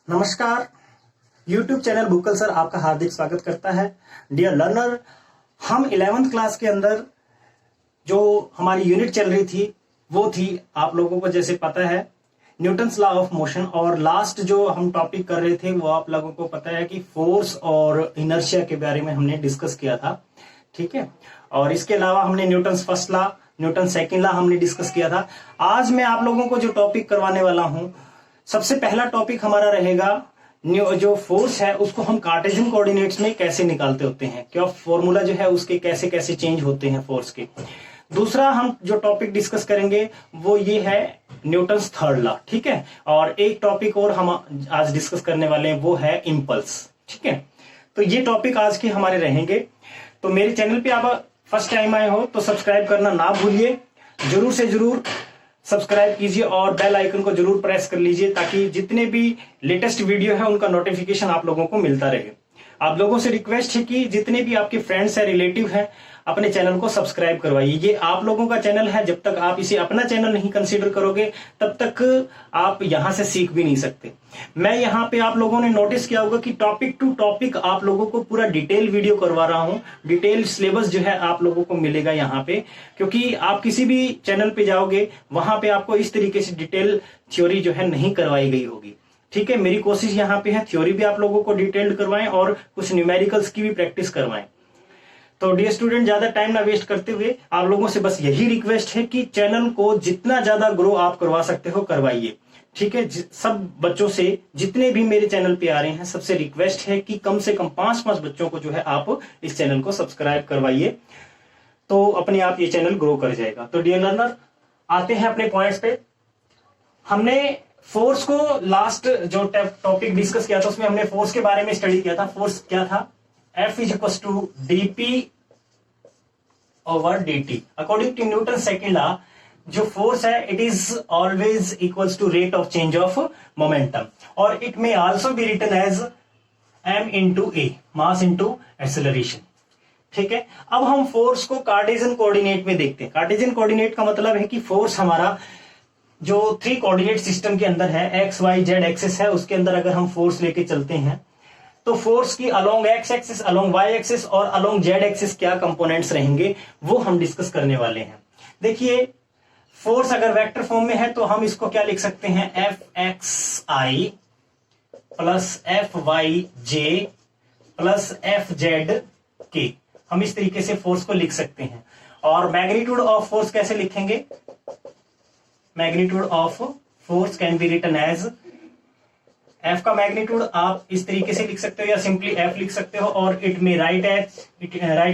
नमस्कार, YouTube channel Bukkal sir आपका हार्दिक स्वागत करता है। डियर लर्नर, हम 11th क्लास के अंदर जो हमारी यूनिट चल रही थी वो थी, आप लोगों को जैसे पता है, न्यूटन्स लॉ ऑफ मोशन। और लास्ट जो हम टॉपिक कर रहे थे वो आप लोगों को पता है कि फोर्स और इनर्शिया के बारे में हमने डिस्कस किया था, ठीक है। और इसके अलावा हमने Newton's first law, Newton second law हमने डिस्कस किया था। आज मैं आप लोगों को जो टॉपिक करवाने वाला हूं, सबसे पहला टॉपिक हमारा रहेगा जो फोर्स है उसको हम कार्टेशियन कोऑर्डिनेट्स में कैसे निकालते होते हैं, क्या फॉर्मूला जो है उसके कैसे कैसे चेंज होते हैं फोर्स के। दूसरा हम जो टॉपिक डिस्कस करेंगे वो ये है न्यूटन्स थर्ड लॉ, ठीक है। और एक टॉपिक और हम आज डिस्कस करने वाले हैं वो है इंपल्स, ठीक है। तो ये टॉपिक आज के हमारे रहेंगे। तो मेरे चैनल पे आप फर्स्ट टाइम आए हो तो सब्सक्राइब करना ना भूलिए, जरूर से जरूर सब्सक्राइब कीजिए और बेल आइकन को जरूर प्रेस कर लीजिए ताकि जितने भी लेटेस्ट वीडियो है उनका नोटिफिकेशन आप लोगों को मिलता रहे। आप लोगों से रिक्वेस्ट है कि जितने भी आपके फ्रेंड्स है, रिलेटिव हैं, अपने चैनल को सब्सक्राइब करवाइए। ये आप लोगों का चैनल है, जब तक आप इसे अपना चैनल नहीं कंसीडर करोगे तब तक आप यहां से सीख भी नहीं सकते। मैं यहां पे आप लोगों ने नोटिस किया होगा कि टॉपिक टू टॉपिक आप लोगों को पूरा डिटेल वीडियो करवा रहा हूं। डिटेल सिलेबस जो है आप लोगों को मिलेगा यहाँ पे, क्योंकि आप किसी भी चैनल पे जाओगे वहां पे आपको इस तरीके से डिटेल थ्योरी जो है नहीं करवाई गई होगी, ठीक है। मेरी कोशिश यहाँ पे है थ्योरी भी आप लोगों को डिटेल्ड करवाएं और कुछ न्यूमेरिकल्स की भी प्रैक्टिस करवाएं। तो डियर स्टूडेंट, ज्यादा टाइम ना वेस्ट करते हुए आप लोगों से बस यही रिक्वेस्ट है कि चैनल को जितना ज्यादा ग्रो आप करवा सकते हो करवाइए, ठीक है। सब बच्चों से, जितने भी मेरे चैनल पे आ रहे हैं, सबसे रिक्वेस्ट है कि कम से कम 5-5 बच्चों को जो है आप इस चैनल को सब्सक्राइब करवाइए, तो अपने आप ये चैनल ग्रो कर जाएगा। तो डियर लर्नर, आते हैं अपने पॉइंट्स पे। हमने फोर्स को लास्ट जो टॉपिक डिस्कस किया था उसमें हमने फोर्स के बारे में स्टडी किया था। फोर्स क्या था? F is equal to dp over dt। According to Newton second law, जो फोर्स है it is always equals to rate of change of momentum, और it may also be written as m into ए, mass into acceleration, ठीक है। अब हम force को Cartesian coordinate में देखते हैं। कार्टेशियन कोऑर्डिनेट का मतलब है कि फोर्स हमारा जो 3 कोऑर्डिनेट सिस्टम के अंदर है, एक्स वाई जेड एक्सिस है, उसके अंदर अगर हम फोर्स लेके चलते हैं तो फोर्स की along x axis, along Y axis और अलोंग जेड एक्सिस क्या कंपोनेंट्स रहेंगे वो हम डिस्कस करने वाले हैं। देखिए, फोर्स अगर वेक्टर फॉर्म में है तो हम इसको क्या लिख सकते हैं, एफ एक्स आई प्लस एफ वाई जे प्लस एफ जेड के। हम इस तरीके से फोर्स को लिख सकते हैं। और मैग्नीट्यूड ऑफ फोर्स कैसे लिखेंगे? Magnitude of force can be written as, F का मैग्नीट्यूड आप इस तरीके से लिख सकते हो या सिंपली एफ लिख सकते हो, और इट में write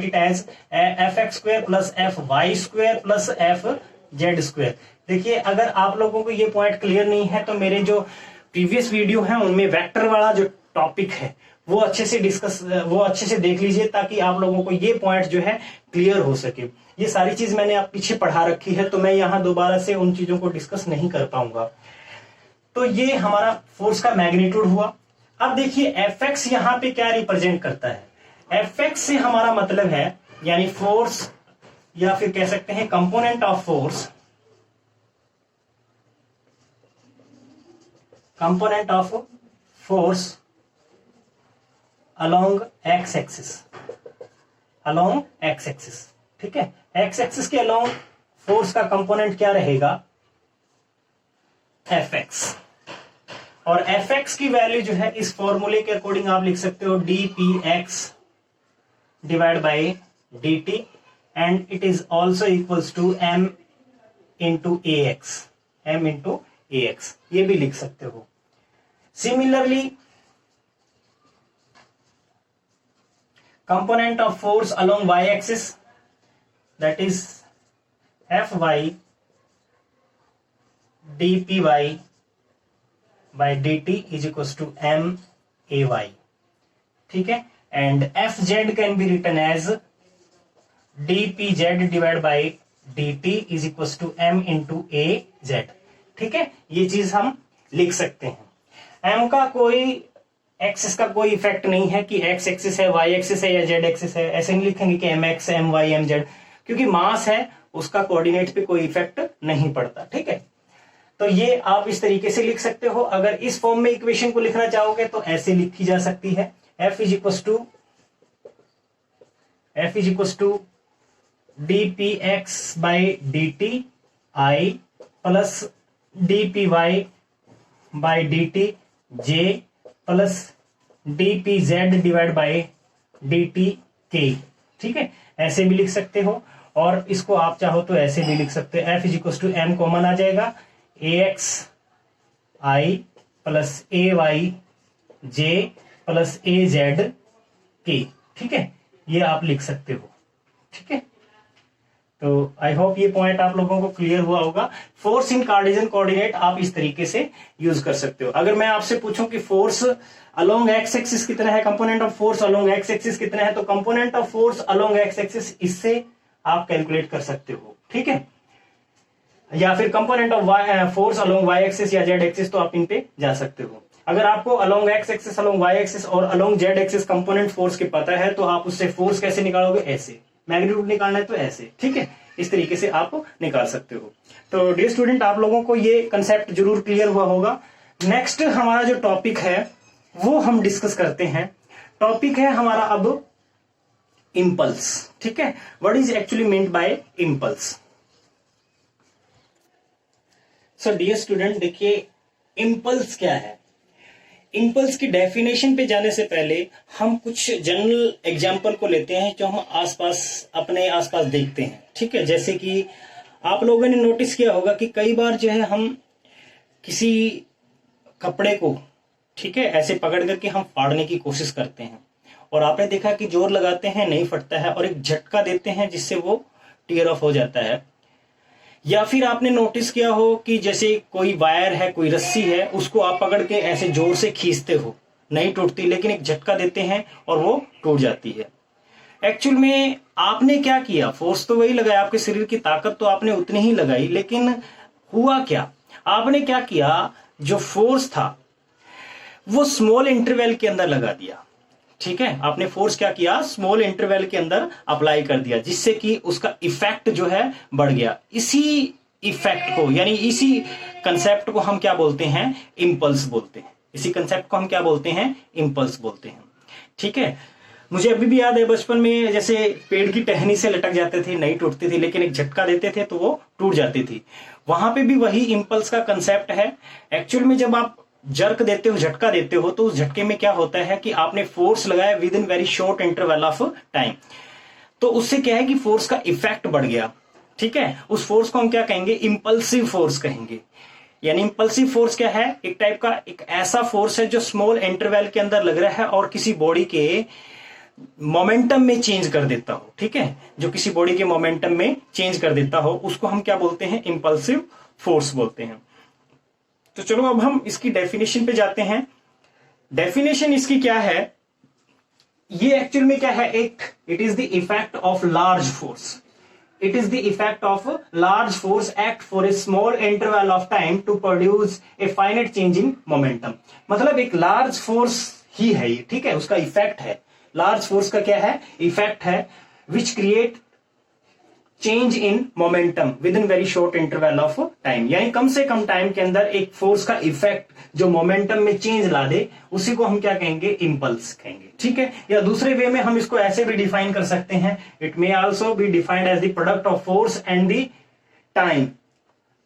it as F x square plus F y square plus F z square. देखिए, अगर आप लोगों को ये पॉइंट क्लियर नहीं है तो मेरे जो प्रीवियस वीडियो है उनमें वेक्टर वाला जो टॉपिक है वो अच्छे से देख लीजिए ताकि आप लोगों को ये पॉइंट जो है क्लियर हो सके। ये सारी चीज मैंने आप पीछे पढ़ा रखी है तो मैं यहां दोबारा से उन चीजों को डिस्कस नहीं कर पाऊंगा। तो ये हमारा फोर्स का मैग्नीट्यूड हुआ। अब देखिए, एफ एक्स यहां पे क्या रिप्रेजेंट करता है? एफ एक्स से हमारा मतलब है यानी फोर्स, या फिर कह सकते हैं component of force, component of force along x axis, along x axis, ठीक है। एक्स एक्सिस के अलोंग फोर्स का कंपोनेंट क्या रहेगा? F x. और एफ एक्स की वैल्यू जो है इस फॉर्मूले के अकॉर्डिंग आप लिख सकते हो D P x divide by D T, and it is also equals to M into A x, M into A x, ये भी लिख सकते हो। Similarly, component of force along Y axis, that is F y D P y by D T is equal to M A y, ठीक है। And F z can be written as D P z divide by D T is equal to M into A z, ठीक है। ये चीज हम लिख सकते हैं। एम का कोई, एक्सिस का कोई इफेक्ट नहीं है कि एक्स एक्सिस है, वाई एक्सिस है या जेड एक्सिस है। ऐसे नहीं लिखेंगे कि M x, M y, M z, क्योंकि मास है उसका कोऑर्डिनेट पे कोई इफेक्ट नहीं पड़ता, ठीक है। तो ये आप इस तरीके से लिख सकते हो। अगर इस फॉर्म में इक्वेशन को लिखना चाहोगे तो ऐसे लिखी जा सकती है, F is equal to dpx by dt I plus dpy by dt j plus dpz divide by dt k। ठीक है, ऐसे भी लिख सकते हो, और इसको आप चाहो तो ऐसे भी लिख सकते हो। F is equal to m common आ जाएगा, ax I plus ay j plus az k। ठीक है, ये आप लिख सकते हो। ठीक है, तो आई होप ये पॉइंट आप लोगों को क्लियर हुआ होगा। फोर्स इन कार्टेशियन कोऑर्डिनेट आप इस तरीके से यूज कर सकते हो। अगर मैं आपसे पूछूं कि फोर्स अलोंग एक्स एक्सिस कितना है, component of force along x axis कितना है, तो component of force along x axis इससे आप कैलकुलेट कर सकते हो। ठीक है, या फिर component of force along Y axis या जेड एक्सिस, तो आप इन पे जा सकते हो। अगर आपको along x axis, along Y axis और along Z axis component force के पता है, तो आप उससे फोर्स कैसे निकालोगे, ऐसे मैग्नीट्यूड निकालना है तो ऐसे। ठीक है, इस तरीके से आप निकाल सकते हो। तो डियर स्टूडेंट, आप लोगों को ये कंसेप्ट जरूर क्लियर हुआ होगा। नेक्स्ट हमारा जो टॉपिक है वो हम डिस्कस करते हैं। टॉपिक है हमारा अब इंपल्स। ठीक है, what is actually meant by impulse. So dear student, देखिए इंपल्स क्या है। इंपल्स की डेफिनेशन पे जाने से पहले हम कुछ जनरल एग्जाम्पल को लेते हैं जो हम अपने आसपास देखते हैं। ठीक है, जैसे कि आप लोगों ने नोटिस किया होगा कि कई बार जो है हम किसी कपड़े को, ठीक है, ऐसे पकड़ करके हम फाड़ने की कोशिश करते हैं, और आपने देखा कि जोर लगाते हैं नहीं फटता है, और एक झटका देते हैं जिससे वो टीयर ऑफ हो जाता है। या फिर आपने नोटिस किया हो कि जैसे कोई वायर है, कोई रस्सी है, उसको आप पकड़ के ऐसे जोर से खींचते हो, नहीं टूटती, लेकिन एक झटका देते हैं और वो टूट जाती है। एक्चुअल में आपने क्या किया, फोर्स तो वही लगाया, आपके शरीर की ताकत तो आपने उतनी ही लगाई, लेकिन हुआ क्या, आपने क्या किया, जो फोर्स था वो स्मॉल इंटरवल के अंदर लगा दिया। ठीक है, आपने फोर्स क्या किया, स्मॉल इंटरवल के अंदर अप्लाई कर दिया, जिससे कि उसका इफेक्ट जो है बढ़ गया। इसी इफेक्ट को, यानी इसी कंसेप्ट को हम क्या बोलते हैं, इंपल्स बोलते हैं। इसी कंसेप्ट को हम क्या बोलते हैं, इंपल्स बोलते हैं। ठीक है, मुझे अभी भी याद है बचपन में जैसे पेड़ की टहनी से लटक जाते थे, नहीं टूटती थी, लेकिन एक झटका देते थे तो वो टूट जाती थी। वहां पे भी वही इंपल्स का कंसेप्ट है। एक्चुअल में जब आप जर्क देते हो, झटका देते हो, तो उस झटके में क्या होता है कि आपने फोर्स लगाया with in very short interval of time, तो उससे क्या है कि फोर्स का इफेक्ट बढ़ गया। ठीक है, उस फोर्स को हम क्या कहेंगे, इंपल्सिव फोर्स कहेंगे। यानी इंपल्सिव फोर्स क्या है, एक टाइप का एक ऐसा फोर्स है जो स्मॉल इंटरवल के अंदर लग रहा है और किसी बॉडी के मोमेंटम में चेंज कर देता हो। ठीक है, जो किसी बॉडी के मोमेंटम में चेंज कर देता हो, उसको हम क्या बोलते हैं, इंपल्सिव फोर्स बोलते हैं। तो चलो अब हम इसकी डेफिनेशन पे जाते हैं। डेफिनेशन इसकी क्या है, ये एक्चुअल में क्या है, it is the effect of large force. It is the effect of large force act for a small interval of time to produce a finite change in momentum. मतलब एक लार्ज फोर्स ही है ये। ठीक है, उसका इफेक्ट है, large force का क्या है, इफेक्ट है, which create change in momentum with in very short interval of time. यानी कम से कम टाइम के अंदर एक फोर्स का इफेक्ट जो मोमेंटम में चेंज ला दे, उसी को हम क्या कहेंगे, इंपल्स कहेंगे। ठीक है, या दूसरे वे में हम इसको ऐसे भी डिफाइन कर सकते हैं, it may also be defined as the product of force and the time,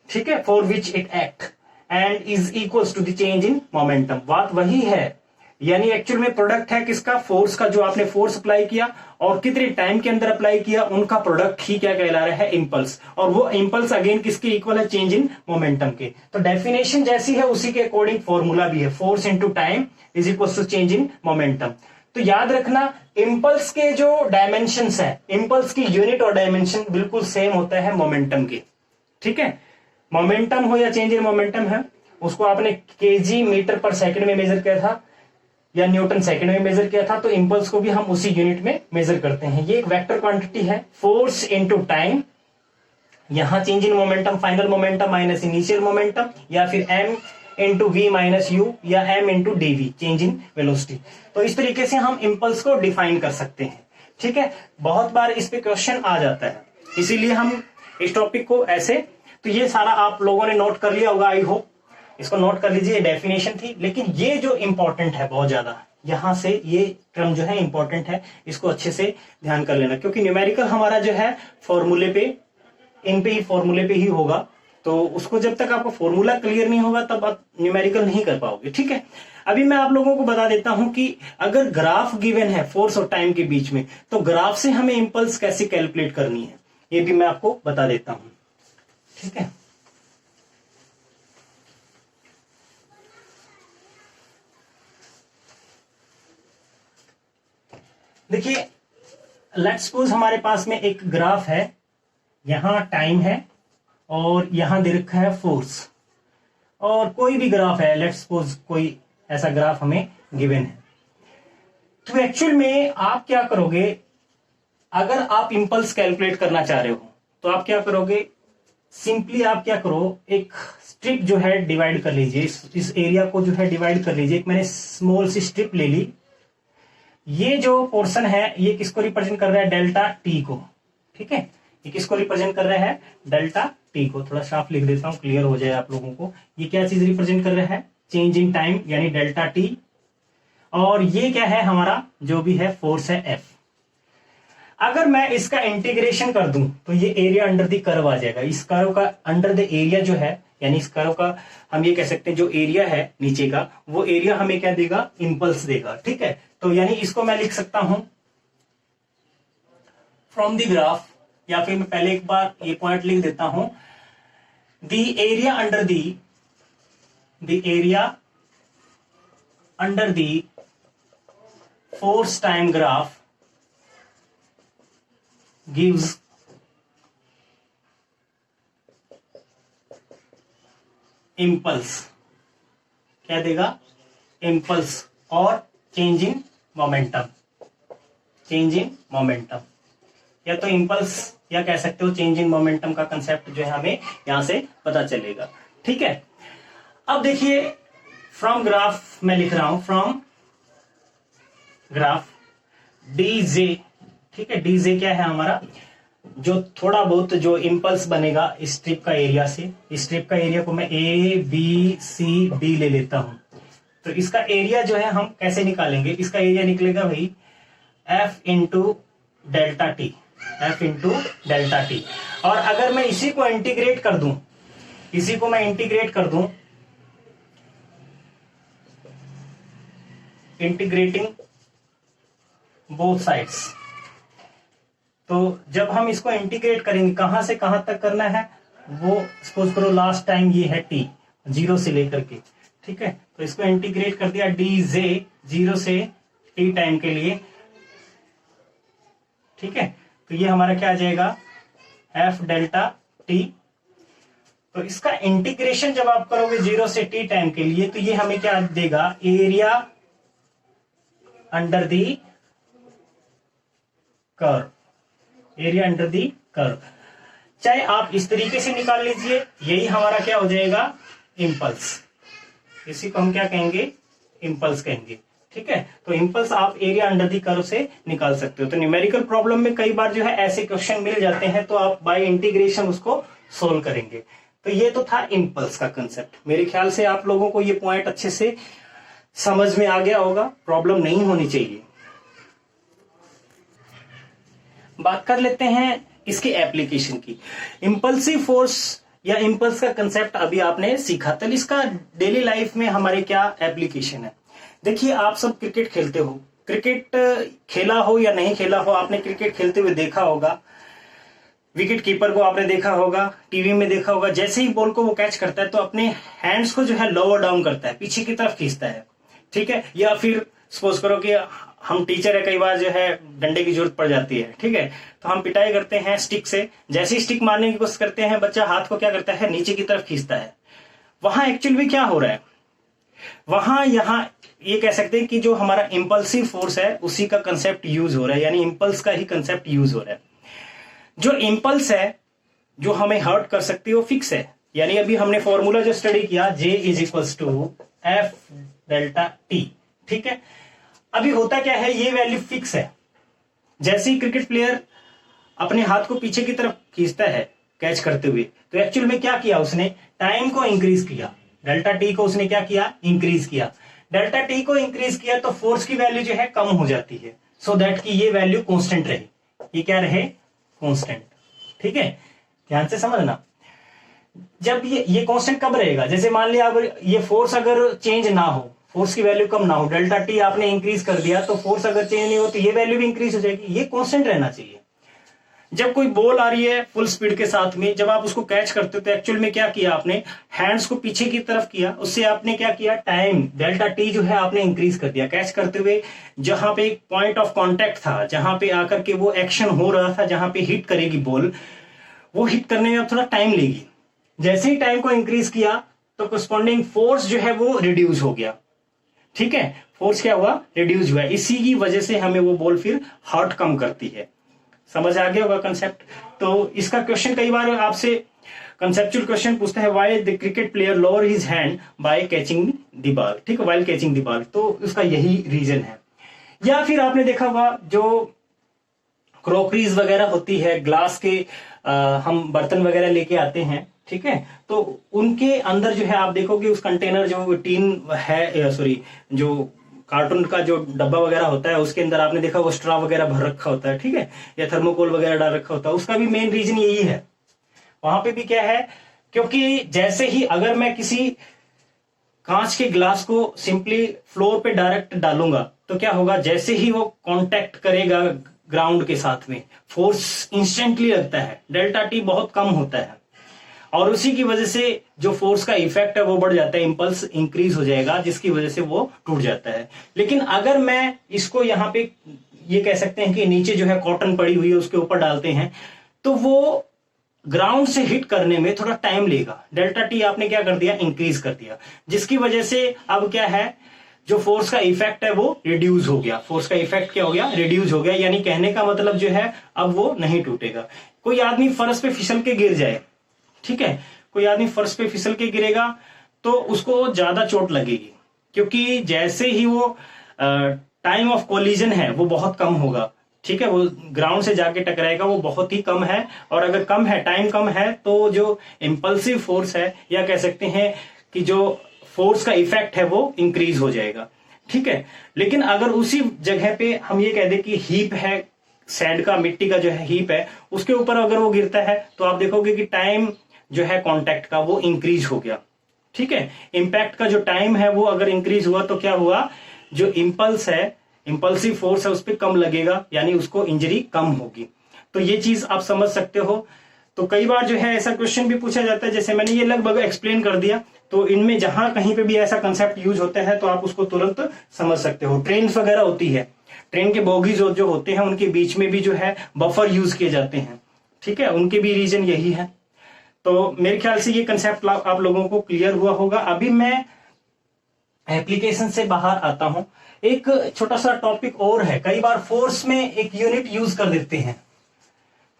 ठीक है, for which it act and is equals to the change in momentum. बात वही है, यानी एक्चुअल में प्रोडक्ट है किसका, फोर्स का, जो आपने फोर्स अप्लाई किया और कितने टाइम के अंदर अप्लाई किया, उनका प्रोडक्ट ही क्या कहला रहा है, इंपल्स। और वो इंपल्स अगेन किसके इक्वल है, चेंज इन मोमेंटम के। तो डेफिनेशन जैसी है उसी के अकॉर्डिंग फॉर्मूला भी है, force into time is equal to change in momentum. तो याद रखना, इंपल्स के जो डायमेंशंस है, इंपल्स की यूनिट और डायमेंशन बिल्कुल सेम होता है मोमेंटम के। ठीक है, मोमेंटम हो या चेंज इन मोमेंटम है, उसको आपने केजी मीटर पर सेकंड में मेजर किया था या न्यूटन सेकंड में मेजर किया था, तो इंपल्स को भी हम उसी यूनिट में मेजर करते हैं। ये एक वेक्टर क्वांटिटी है, फोर्स इनटू टाइम, यहां change in momentum, final momentum minus initial momentum, या फिर m into V minus U, या m into D, change in velocity. तो इस तरीके से हम इंपल्स को डिफाइन कर सकते हैं। ठीक है, बहुत बार इस पे क्वेश्चन आ जाता है, इसीलिए हम इस टॉपिक को ऐसे तो ये सारा आप लोगों ने नोट कर लिया होगा, आई होप इसको नोट कर लीजिए। डेफिनेशन थी, लेकिन ये जो इंपॉर्टेंट है बहुत ज्यादा, यहां से ये टर्म जो है इंपॉर्टेंट है, इसको अच्छे से ध्यान कर लेना, क्योंकि न्यूमेरिकल हमारा जो है फॉर्मूले पे, इन पे ही फॉर्मूले पे ही होगा। तो उसको जब तक आपको फॉर्मूला क्लियर नहीं होगा तब आप न्यूमेरिकल नहीं कर पाओगे, ठीक है। अभी मैं आप लोगों को बता देता हूं कि अगर ग्राफ गिवन है फोर्स और टाइम के बीच में, तो ग्राफ से हमें इंपल्स कैसे कैलकुलेट करनी है, ये भी मैं आपको बता देता हूं, ठीक है। देखिए, लेट्स सपोज हमारे पास में एक ग्राफ है, यहां टाइम है और यहां दे रखा है फोर्स, और कोई भी ग्राफ है, लेट्स सपोज कोई ऐसा ग्राफ हमें गिवन है। तो एक्चुअल में आप क्या करोगे, अगर आप इंपल्स कैलकुलेट करना चाह रहे हो तो आप क्या करोगे, सिंपली आप क्या करो, एक स्ट्रिप जो है डिवाइड कर लीजिए, इस एरिया को जो है डिवाइड कर लीजिए। एक मैंने स्मॉल सी स्ट्रिप ले ली, ये जो पोर्शन है ये किसको रिप्रेजेंट कर रहा है, डेल्टा टी को, ठीक है। ये किसको रिप्रेजेंट कर रहा है, डेल्टा टी को। थोड़ा साफ लिख देता हूं, क्लियर हो जाए आप लोगों को। ये क्या चीज रिप्रेजेंट कर रहा है, चेंज इन टाइम यानी डेल्टा टी, और ये क्या है हमारा जो भी है फोर्स है एफ। अगर मैं इसका इंटीग्रेशन कर दूं तो ये एरिया अंडर द कर्व आ जाएगा। इस कर्व का अंडर द एरिया जो है, यानी इस कर्व का हम ये कह सकते हैं जो एरिया है नीचे का, वो एरिया हमें क्या देगा, इंपल्स देगा, ठीक है। तो यानी इसको मैं लिख सकता हूं फ्रॉम द ग्राफ, या फिर मैं पहले एक बार ये पॉइंट लिख देता हूं, the area under the force time graph gives impulse, क्या देगा, impulse और change in momentum, या तो impulse या कह सकते हो change in momentum का कंसेप्ट जो है हमें यहां से पता चलेगा, ठीक है। अब देखिए, फ्रॉम ग्राफ मैं लिख रहा हूं, फ्रॉम ग्राफ डीजे, ठीक है। डीजे क्या है हमारा, जो थोड़ा बहुत जो इंपल्स बनेगा इस स्ट्रिप का एरिया से, इस स्ट्रिप का एरिया को मैं ए बी सी डी ले लेता हूं, तो इसका एरिया जो है हम कैसे निकालेंगे, इसका एरिया निकलेगा भाई F into delta T, F into delta T. और अगर मैं इसी को इंटीग्रेट कर दूं, इंटीग्रेटिंग बोथ साइड्स, तो जब हम इसको इंटीग्रेट करेंगे, कहां से कहां तक करना है, वो सपोज करो लास्ट टाइम ये है टी, 0 से लेकर के, ठीक है। तो इसको इंटीग्रेट कर दिया डी जे 0 से टी टाइम के लिए, ठीक है। तो ये हमारा क्या आ जाएगा, एफ डेल्टा टी। तो इसका इंटीग्रेशन जब आप करोगे 0 से टी टाइम के लिए, तो ये हमें क्या देगा, area under the curve, area under the curve. चाहे आप इस तरीके से निकाल लीजिए, यही हमारा क्या हो जाएगा, इंपल्स। इसी को हम क्या कहेंगे, इंपल्स कहेंगे, ठीक है। तो इंपल्स आप एरिया अंडर दी कर्व से निकाल सकते हो। तो न्यूमेरिकल प्रॉब्लम में कई बार जो है ऐसे क्वेश्चन मिल जाते हैं, तो आप बाय इंटीग्रेशन उसको सोल्व करेंगे। तो ये तो था इंपल्स का कंसेप्ट। मेरे ख्याल से आप लोगों को ये पॉइंट अच्छे से समझ में आ गया होगा, प्रॉब्लम नहीं होनी चाहिए। बात कर लेते हैं इसके एप्लीकेशन की। इंपल्सिव फोर्स या इंपल्स का कंसेप्ट अभी आपने सीखा, तो इसका डेली लाइफ में हमारे क्या एप्लीकेशन है। देखिए, आप सब क्रिकेट खेलते हो, क्रिकेट खेला हो या नहीं खेला हो, आपने क्रिकेट खेलते हुए देखा होगा, विकेट कीपर को आपने देखा होगा, टीवी में देखा होगा, जैसे ही बॉल को वो कैच करता है तो अपने हैंड्स को जो है लोअर डाउन करता है, पीछे की तरफ खींचता है, ठीक है। या फिर सपोज करो कि हम टीचर है, कई बार जो है डंडे की जरूरत पड़ जाती है, ठीक है, तो हम पिटाई करते हैं स्टिक से। जैसे ही स्टिक मारने की कोशिश करते हैं, बच्चा हाथ को क्या करता है, नीचे की तरफ खींचता है। वहां एक्चुअल में क्या हो रहा है, वहां यहां ये कह सकते हैं कि जो हमारा इंपल्सिव फोर्स है उसी का कंसेप्ट यूज हो रहा है, यानी इंपल्स का ही कंसेप्ट यूज हो रहा है। जो इंपल्स है जो हमें हर्ट कर सकती है वो फिक्स है, यानी अभी हमने फॉर्मूला जो स्टडी किया, J is equals to F delta T, ठीक है। अभी होता क्या है, ये वैल्यू फिक्स है। जैसे ही क्रिकेट प्लेयर अपने हाथ को पीछे की तरफ खींचता है, कैच करते हुए, तो एक्चुअल में क्या किया उसने, टाइम को इंक्रीज किया, डेल्टा टी को उसने क्या किया, इंक्रीज किया। डेल्टा टी को इंक्रीज किया तो फोर्स की वैल्यू जो है कम हो जाती है, सो दैट कि ये वैल्यू कांस्टेंट रहे, ये क्या रहे, कांस्टेंट। ठीक है, ध्यान से समझना। जब ये कांस्टेंट कब रहेगा, जैसे मान लिया अगर ये फोर्स अगर चेंज ना हो, फोर्स की वैल्यू कम ना हो, डेल्टा टी आपने इंक्रीज कर दिया तो फोर्स अगर चेंज नहीं हो तो ये वैल्यू भी इंक्रीज हो जाएगी, ये कांस्टेंट रहना चाहिए। जब कोई बॉल आ रही है फुल स्पीड के साथ में, जब आप उसको कैच करते हो तो एक्चुअल में क्या किया आपने, हैंड्स को पीछे की तरफ किया, उससे आपने क्या किया, टाइम डेल्टा टी जो है आपने इंक्रीज कर दिया। कैच करते हुए जहां पे एक पॉइंट ऑफ कांटेक्ट था, जहां पे आकर के वो एक्शन हो रहा था, जहां पे हिट करेगी बॉल, वो हिट करने में अब थोड़ा टाइम लेगी। जैसे ही टाइम को इंक्रीज किया तो करस्पॉन्डिंग फोर्स जो है वो रिड्यूस हो गया। ठीक है, फोर्स क्या हुआ, रिड्यूस हुआ। इसी की वजह से हमें वो बॉल फिर हर्ट कम करती है। समझ आ गया होगा कंसेप्ट। तो इसका क्वेश्चन कई बार आपसे कंसेप्चुअल क्वेश्चन पूछता है, why the cricket player lower his hand by catching the ball, ठीक है, व्हाइल कैचिंग द बॉल, तो उसका यही रीजन है। या फिर आपने देखा होगा जो क्रॉकरीज वगैरह होती है, ग्लास के हम बर्तन वगैरह लेके आते हैं, ठीक है, तो उनके अंदर जो है आप देखोगे उस कंटेनर जो टीन है, सॉरी जो कार्टून का जो डब्बा वगैरह होता है उसके अंदर आपने देखा वो स्ट्रॉ वगैरह भर रखा होता है, ठीक है, या थर्मोकोल वगैरह डाल रखा होता है। उसका भी मेन रीजन यही है। वहां पे भी क्या है, क्योंकि जैसे ही अगर मैं किसी कांच के ग्लास को सिंपली फ्लोर पे डायरेक्ट डालूंगा तो क्या होगा, जैसे ही वो कांटेक्ट करेगा ग्राउंड के साथ में, फोर्स इंस्टेंटली लगता है, डेल्टा टी बहुत कम होता है, और उसी की वजह से जो फोर्स का इफेक्ट है वो बढ़ जाता है, इंपल्स इंक्रीज हो जाएगा, जिसकी वजह से वो टूट जाता है। लेकिन अगर मैं इसको यहाँ पे ये कह सकते हैं कि नीचे जो है कॉटन पड़ी हुई है उसके ऊपर डालते हैं, तो वो ग्राउंड से हिट करने में थोड़ा टाइम लेगा। डेल्टा टी आपने क्या कर दिया, इंक्रीज कर दिया, जिसकी वजह से अब क्या है, जो फोर्स का इफेक्ट है वो रिड्यूस हो गया। फोर्स का इफेक्ट क्या हो गया, रिड्यूस हो गया, यानी कहने का मतलब जो है अब वो नहीं टूटेगा। कोई आदमी फर्श पे फिसल के गिर जाए, ठीक है, कोई आदमी फर्श पे फिसल के गिरेगा तो उसको ज्यादा चोट लगेगी, क्योंकि जैसे ही वो टाइम ऑफ कोलिजन है वो बहुत कम होगा, ठीक है, वो ग्राउंड से जाके टकराएगा, वो बहुत ही कम है, और अगर कम है, टाइम कम है, तो जो इंपल्सिव फोर्स है, या कह सकते हैं कि जो फोर्स का इफेक्ट है वो इंक्रीज हो जाएगा, ठीक है। लेकिन अगर उसी जगह पे हम ये कह दें कि हीप है, सैंड का, मिट्टी का जो है हीप है, उसके ऊपर अगर वो गिरता है तो आप देखोगे कि टाइम जो है कांटेक्ट का वो इंक्रीज हो गया, ठीक है। इंपैक्ट का जो टाइम है वो अगर इंक्रीज हुआ तो क्या हुआ, जो इंपल्स है, इंपल्सिव फोर्स है, उस पर कम लगेगा, यानी उसको इंजरी कम होगी। तो ये चीज आप समझ सकते हो। तो कई बार जो है ऐसा क्वेश्चन भी पूछा जाता है, जैसे मैंने ये लगभग एक्सप्लेन कर दिया, तो इनमें जहां कहीं पे भी ऐसा कंसेप्ट यूज होता है तो आप उसको तुरंत समझ सकते हो। ट्रेन वगैरह होती है, ट्रेन के बोगीज जो होते हैं उनके बीच में भी जो है बफर यूज किए जाते हैं, ठीक है, उनके भी रीजन यही है। तो मेरे ख्याल से ये कंसेप्ट आप लोगों को क्लियर हुआ होगा। अभी मैं एप्लीकेशन से बाहर आता हूं। एक छोटा सा टॉपिक और है, कई बार फोर्स में एक यूनिट यूज कर देते हैं,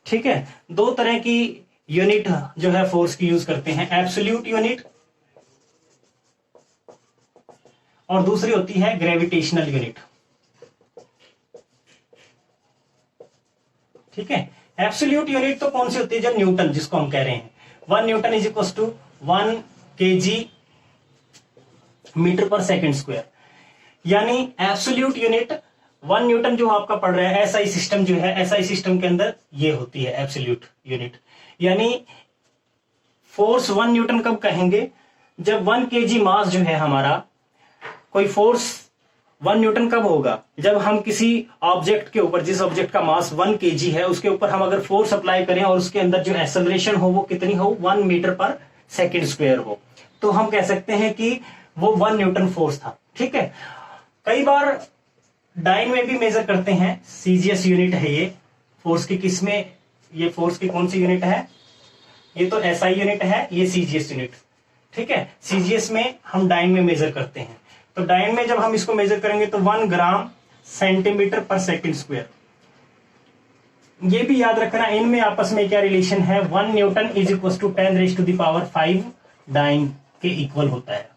ठीक है। दो तरह की यूनिट जो है फोर्स की यूज करते हैं, एब्सोल्यूट यूनिट और दूसरी होती है ग्रेविटेशनल यूनिट, ठीक है। एब्सोल्यूट यूनिट तो कौन सी होती है, जो न्यूटन जिसको हम कह रहे हैं, 1 newton is equal to 1 kg metre per second square, यानी एब्सोल्यूट यूनिट 1 न्यूटन जो आपका पढ़ रहा है, एसआई सिस्टम जो है, एसआई सिस्टम के अंदर ये होती है एब्सोल्यूट यूनिट। यानी फोर्स 1 न्यूटन कब कहेंगे, जब 1 kg मास जो है हमारा, कोई फोर्स 1 न्यूटन कब होगा, जब हम किसी ऑब्जेक्ट के ऊपर, जिस ऑब्जेक्ट का मास 1 kg है, उसके ऊपर हम अगर फोर्स अप्लाई करें और उसके अंदर जो एक्सेलरेशन हो वो कितनी हो, 1 मीटर पर सेकंड स्क्वायर हो, तो हम कह सकते हैं कि वो 1 न्यूटन फोर्स था, ठीक है। कई बार डाइन में भी मेजर करते हैं, सीजीएस यूनिट है ये फोर्स की, किसमें, ये फोर्स की कौन सी यूनिट है, ये तो एसआई यूनिट है, ये सीजीएस यूनिट, ठीक है। सीजीएस में हम डाइन में मेजर करते हैं, तो डाइन में जब हम इसको मेजर करेंगे तो 1 ग्राम सेंटीमीटर पर सेकंड स्क्वायर। ये भी याद रखना, इनमें आपस में क्या रिलेशन है, 1 newton is equal to 10⁵ dyne के इक्वल होता है।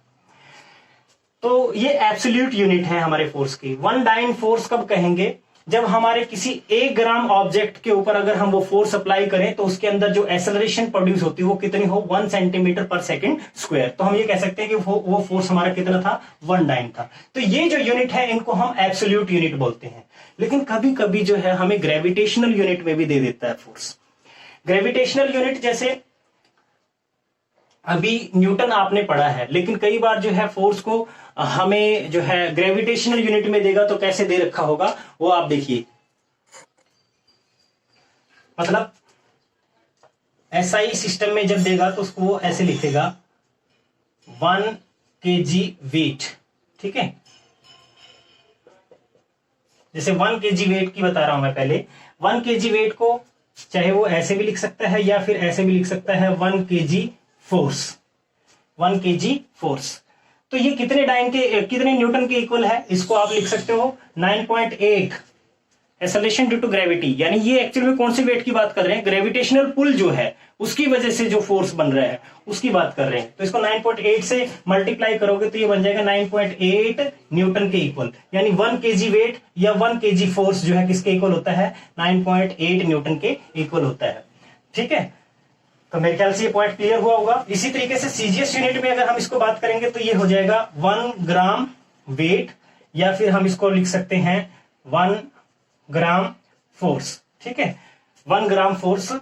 तो ये एब्सोल्यूट यूनिट है हमारे फोर्स की। 1 डाइन फोर्स कब कहेंगे, जब हमारे किसी 1 ग्राम ऑब्जेक्ट के ऊपर अगर हम वो फोर्स अप्लाई करें तो उसके अंदर जो एक्सेलरेशन प्रोड्यूस होती है वो कितनी हो, 1 सेंटीमीटर पर सेकंड स्क्वायर। तो हम ये कह सकते हैं कि वो फोर्स हमारा कितना था, 1 डाइन था। तो ये जो यूनिट है इनको हम एब्सोल्यूट यूनिट बोलते हैं। लेकिन कभी कभी जो है हमें ग्रेविटेशनल यूनिट में भी दे देता है फोर्स। ग्रेविटेशनल यूनिट जैसे अभी न्यूटन आपने पढ़ा है, लेकिन कई बार जो है फोर्स को हमें जो है ग्रेविटेशनल यूनिट में देगा तो कैसे दे रखा होगा वो आप देखिए। मतलब एसआई सिस्टम में जब देगा तो उसको वो ऐसे लिखेगा 1 kg वेट, ठीक है। जैसे 1 kg वेट की बता रहा हूं मैं पहले, 1 kg वेट को चाहे वो ऐसे भी लिख सकता है या फिर ऐसे भी लिख सकता है 1 kg फोर्स, 1 kg फोर्स। तो ये कितने न्यूटन के इक्वल है, इसको आप लिख सकते हो 9.8 एक्सेलरेशन ड्यू टू ग्रेविटी। यानी ये एक्चुअल में कौन से वेट की बात कर रहे हैं, ग्रेविटेशनल पुल जो है उसकी वजह से जो फोर्स बन रहा है उसकी बात कर रहे हैं। तो इसको 9.8 से मल्टीप्लाई करोगे तो ये बन जाएगा 9.8 न्यूटन के इक्वल। यानी 1 kg वेट या 1 kg फोर्स जो है किसके इक्वल होता है, 9.8 न्यूटन के इक्वल होता है, ठीक है। तो मेरे ख्याल से ये पॉइंट क्लियर हुआ होगा। इसी तरीके से सीजीएस यूनिट में अगर हम इसको बात करेंगे तो ये हो जाएगा 1 ग्राम वेट, या फिर हम इसको लिख सकते हैं 1 ग्राम फोर्स, ठीक है, 1 ग्राम फोर्स।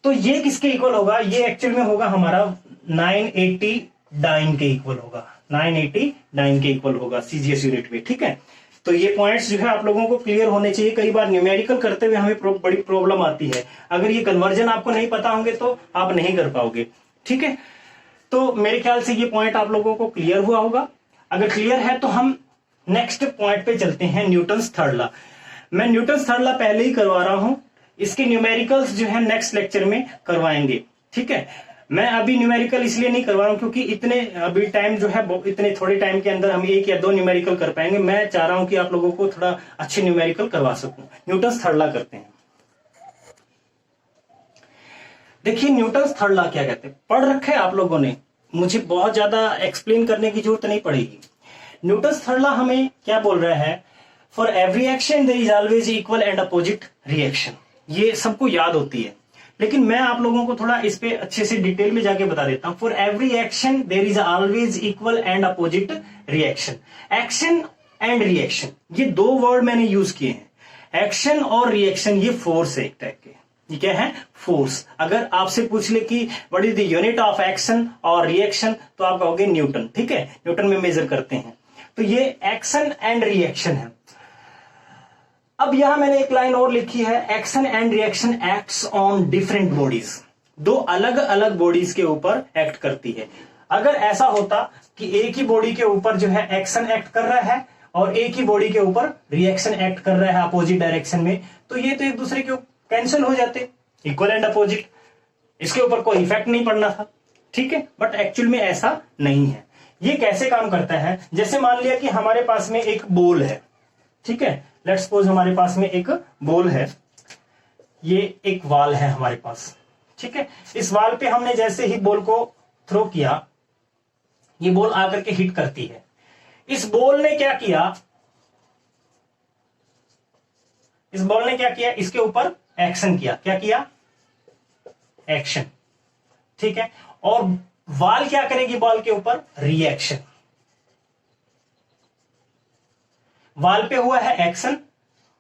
तो ये किसके इक्वल होगा, ये एक्चुअल में होगा हमारा 980 डाइन के इक्वल होगा, 980 डाइन के इक्वल होगा सीजीएस यूनिट में, ठीक है। तो ये पॉइंट्स जो है आप लोगों को क्लियर होने चाहिए। कई बार न्यूमेरिकल करते हुए हमें बड़ी प्रॉब्लम आती है, अगर ये कन्वर्जन आपको नहीं पता होंगे तो आप नहीं कर पाओगे, ठीक है। तो मेरे ख्याल से ये पॉइंट आप लोगों को क्लियर हुआ होगा। अगर क्लियर है तो हम नेक्स्ट पॉइंट पे चलते हैं, न्यूटन्स थर्ड लॉ। मैं न्यूटन्स थर्ड लॉ पहले ही करवा रहा हूं, इसके न्यूमेरिकल्स जो है नेक्स्ट लेक्चर में करवाएंगे, ठीक है। मैं अभी न्यूमेरिकल इसलिए नहीं करवा रहा हूं क्योंकि इतने अभी टाइम जो है इतने थोड़े टाइम के अंदर हम 1 या 2 न्यूमेरिकल कर पाएंगे। मैं चाह रहा हूं कि आप लोगों को थोड़ा अच्छे न्यूमेरिकल करवा सकूं। न्यूटन्स थर्ड लॉ करते हैं। देखिए न्यूटन्स थर्ड लॉ क्या कहते हैं, पढ़ रखे आप लोगों ने, मुझे बहुत ज्यादा एक्सप्लेन करने की जरूरत नहीं पड़ेगी। न्यूटन्स थर्ड लॉ हमें क्या बोल रहा है, for every action there is always equal and opposite reaction. ये सबको याद होती है, लेकिन मैं आप लोगों को थोड़ा इस पे अच्छे से डिटेल में जाके बता देता हूं। For every action there is always equal and opposite reaction. Action and reaction ये 2 वर्ड मैंने यूज किए हैं। एक्शन और रिएक्शन ये फोर्स है एक टाइप के, ये क्या है, फोर्स। अगर आपसे पूछ ले कि what is the unit of action और रिएक्शन तो आप कहोगे न्यूटन, ठीक है, न्यूटन में मेजर करते हैं। तो ये एक्शन एंड रिएक्शन है। अब यहां मैंने एक लाइन और लिखी है, action and reaction acts on different bodies. 2 अलग अलग बॉडीज के ऊपर एक्ट करती है। अगर ऐसा होता कि एक ही बॉडी के ऊपर जो है एक्शन एक्ट कर रहा है और एक ही बॉडी के ऊपर रिएक्शन एक्ट कर रहा है अपोजिट डायरेक्शन में, तो ये तो एक दूसरे के कैंसिल हो जाते, इक्वल एंड अपोजिट, इसके ऊपर कोई इफेक्ट नहीं पड़ना था, ठीक है। बट एक्चुअल में ऐसा नहीं है। ये कैसे काम करता है, जैसे मान लिया कि हमारे पास में एक बॉल है, ठीक है, लेट्स सपोज हमारे पास में एक बॉल है, ये एक वाल है हमारे पास, ठीक है। इस वाल पे हमने जैसे ही बॉल को थ्रो किया, ये बॉल आकर के हिट करती है। इस बॉल ने क्या किया, इस बॉल ने क्या किया, इसके ऊपर एक्शन किया। क्या किया, एक्शन, ठीक है। और वाल क्या करेगी बॉल के ऊपर, रिएक्शन। वाल पे हुआ है एक्शन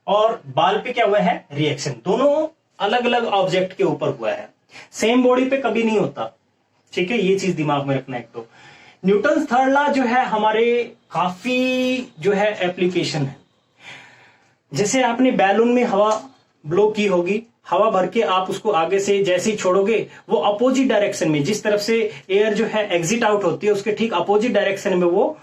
और बॉल पे क्या हुआ है, रिएक्शन। दोनों अलग अलग ऑब्जेक्ट के ऊपर हुआ है, सेम बॉडी पे कभी नहीं होता, ठीक है। ये चीज दिमाग में रखना। एक तो न्यूटन्स थर्ड लॉ जो है हमारे काफी जो है एप्लीकेशन है। जैसे आपने बैलून में हवा ब्लो की होगी, हवा भर के आप उसको आगे से जैसे ही छोड़ोगे वो अपोजिट डायरेक्शन में, जिस तरफ से एयर जो है एग्जिट आउट होती है उसके ठीक अपोजिट डायरेक्शन में वो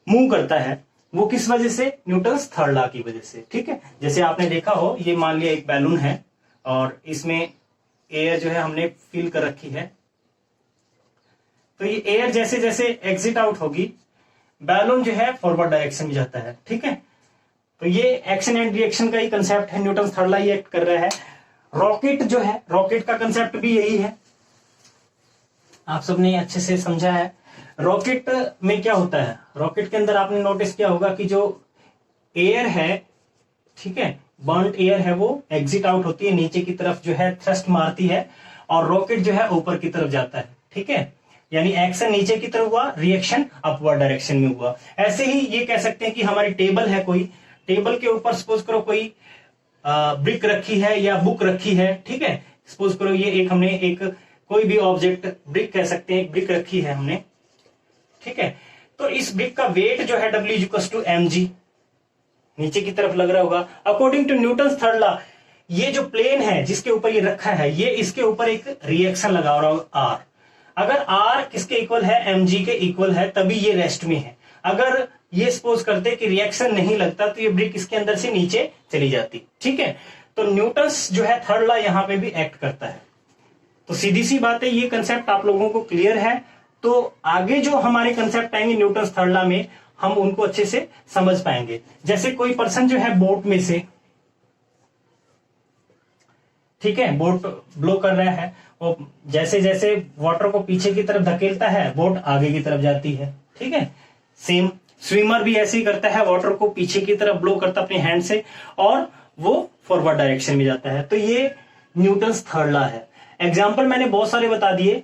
मूव करता है। वो किस वजह से, न्यूटन्स थर्ड लॉ की वजह से, ठीक है। जैसे आपने देखा हो, ये मान लिया एक बैलून है और इसमें एयर जो है हमने फिल कर रखी है, तो ये एयर जैसे जैसे एग्जिट आउट होगी बैलून जो है फॉरवर्ड डायरेक्शन में जाता है, ठीक है। तो ये एक्शन एंड रिएक्शन का ही कंसेप्ट है, न्यूटन्स थर्ड लॉ ही एक्ट कर रहा है। रॉकेट जो है, रॉकेट का कंसेप्ट भी यही है, आप सबने अच्छे से समझा है। रॉकेट में क्या होता है, रॉकेट के अंदर आपने नोटिस किया होगा कि जो एयर है ठीक है, बर्न्ड एयर है वो एग्जिट आउट होती है, नीचे की तरफ जो है थ्रस्ट मारती है, और रॉकेट जो है ऊपर की तरफ जाता है। ठीक है, यानी एक्शन नीचे की तरफ हुआ, रिएक्शन अपवर्ड डायरेक्शन में हुआ। ऐसे ही ये कह सकते हैं कि हमारी टेबल है, कोई टेबल के ऊपर सपोज करो कोई ब्रिक रखी है या बुक रखी है। ठीक है, सपोज करो ये एक हमने एक कोई भी ऑब्जेक्ट ब्रिक कह सकते हैं, ब्रिक रखी है हमने। ठीक है, तो इस ब्रिक का वेट जो है W = mg, नीचे की तरफ लग रहा होगा। According to Newton third law, ये जो प्लेन है जिसके ऊपर ये रखा है, ये इसके ऊपर एक रिएक्शन लगा रहा होगा R। अगर R किसके इक्वल है, mg के इक्वल है, तभी ये रेस्ट में है। अगर ये सपोज करते कि रिएक्शन नहीं लगता तो ये ब्रिक इसके अंदर से नीचे चली जाती। ठीक है, तो न्यूटन्स जो है थर्ड लॉ यहां पे भी एक्ट करता है। तो सीधी सी बात है, ये कंसेप्ट आप लोगों को क्लियर है। तो आगे जो हमारे कंसेप्ट आएंगे न्यूटन्स थर्ड लॉ में, हम उनको अच्छे से समझ पाएंगे। जैसे कोई पर्सन जो है बोट में से, ठीक है, बोट ब्लो कर रहा है, वो जैसे जैसे वाटर को पीछे की तरफ धकेलता है, बोट आगे की तरफ जाती है। ठीक है, सेम स्विमर भी ऐसे ही करता है, वाटर को पीछे की तरफ ब्लो करता अपने हैंड से और वो फॉरवर्ड डायरेक्शन में जाता है। तो ये न्यूटन्स थर्ड लॉ है। एग्जाम्पल मैंने बहुत सारे बता दिए।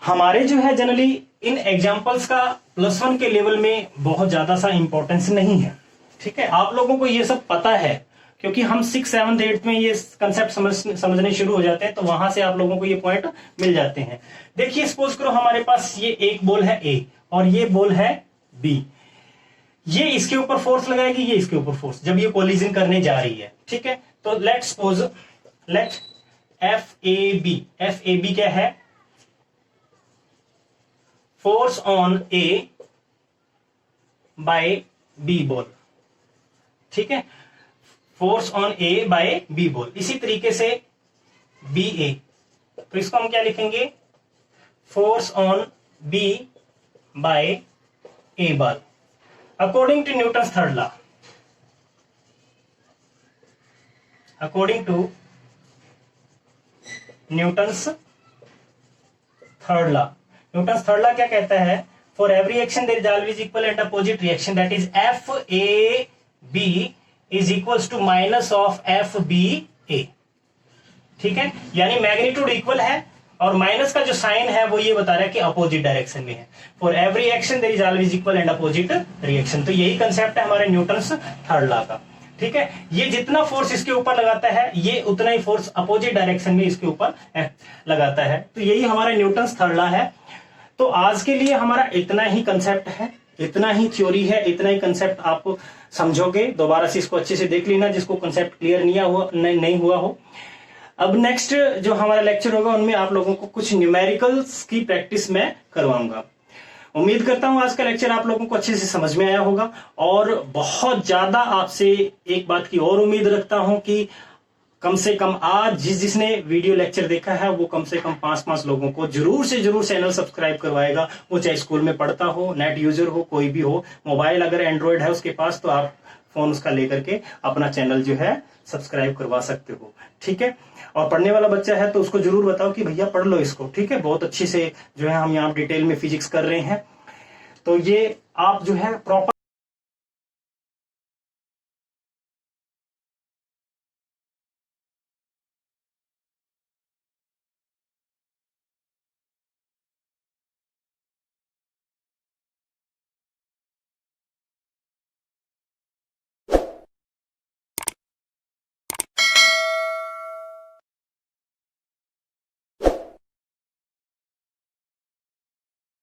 हमारे जो है जनरली इन एग्जाम्पल्स का +1 के लेवल में बहुत ज्यादा सा इंपॉर्टेंस नहीं है। ठीक है, आप लोगों को ये सब पता है क्योंकि हम 6th 7th 8th में ये कंसेप्ट समझने शुरू हो जाते हैं, तो वहां से आप लोगों को ये पॉइंट मिल जाते हैं। देखिए सपोज करो हमारे पास ये एक बॉल है A और ये बॉल है B। ये इसके ऊपर फोर्स लगाएगी, ये इसके ऊपर फोर्स, जब ये कोलिजन करने जा रही है। ठीक है, तो लेट सपोज लेट FAB क्या है, force on A by B ball. ठीक है, force on A by B ball. इसी तरीके से BA, तो इसको हम क्या लिखेंगे, force on B by A ball according to Newton's third law. According to Newton's third law, Newton's third law क्या कहता है, for every action there is always equal and opposite reaction, that is FAB is equals to minus of FBA। ठीक है, यानी magnitude equal है और minus का जो साइन है वो ये बता रहा है कि अपोजिट डायरेक्शन में है। For every action there is always equal and opposite reaction. तो यही कंसेप्ट है हमारे न्यूटन्स थर्ड लॉ का। ठीक है, ये जितना फोर्स इसके ऊपर लगाता है, ये उतना ही फोर्स अपोजिट डायरेक्शन में इसके ऊपर लगाता है। तो यही हमारा न्यूटन्स थर्ड लॉ है। तो आज के लिए हमारा इतना ही कंसेप्ट है, इतना ही थ्योरी है, इतना ही कंसेप्ट आप समझोगे। दोबारा से इसको अच्छे से देख लेना जिसको कंसेप्ट क्लियर नहीं हुआ हो। अब नेक्स्ट जो हमारा लेक्चर होगा उनमें आप लोगों को कुछ न्यूमेरिकल्स की प्रैक्टिस मैं करवाऊंगा। उम्मीद करता हूं आज का लेक्चर आप लोगों को अच्छे से समझ में आया होगा और बहुत ज्यादा आपसे एक बात की और उम्मीद रखता हूं कि कम से कम आज जिसने वीडियो लेक्चर देखा है वो कम से कम 5 लोगों को जरूर से जरूर चैनल सब्सक्राइब करवाएगा। वो चाहे स्कूल में पढ़ता हो, नेट यूजर हो, कोई भी हो, मोबाइल अगर एंड्रॉयड है उसके पास तो आप फोन उसका लेकर के अपना चैनल जो है सब्सक्राइब करवा सकते हो। ठीक है, और पढ़ने वाला बच्चा है तो उसको जरूर बताओ कि भैया पढ़ लो इसको। ठीक है, बहुत अच्छी से जो है हम यहाँ डिटेल में फिजिक्स कर रहे हैं, तो ये आप जो है प्रॉपर